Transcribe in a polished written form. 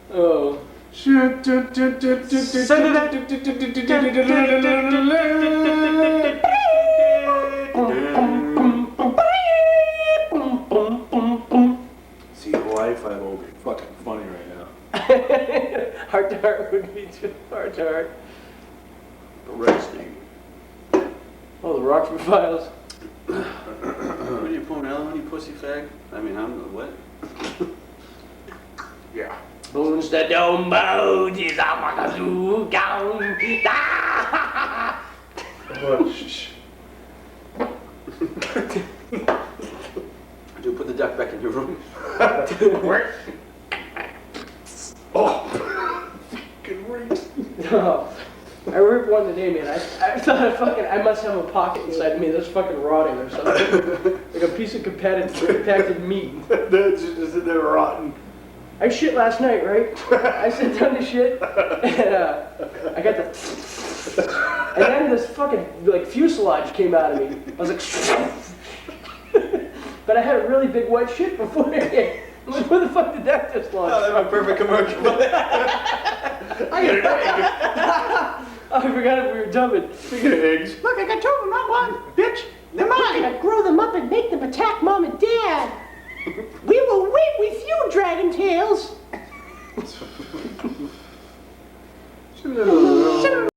Oh. See, Wi-Fi will be fucking funny right now. Heart to heart would be too heart to heart. Resting. Oh, the Rockford Files. What are you pulling out on, you pussy fag? I mean, I'm the what? Yeah. Bones the dome bones is a wakazoo gown. Oh, shh. Dude, put the duck back in your room. Oh. Fucking ring. Oh, I ripped one today, man. I thought I must have a pocket inside of me that's fucking rotting or something. Like a piece of compacted meat. That's just in there rotten. I shit last night, right? I sat down to shit, and I got the... And then this fucking, like, fuselage came out of me. I was like... But I had a really big white shit before it. I'm like, where the fuck did that just launch? Oh, that's a perfect commercial. I got an egg. Oh, I forgot if we were dubbing. Speaking of eggs. Look, I got two of them, not one. Bitch, they're mine. I grow them up and make them a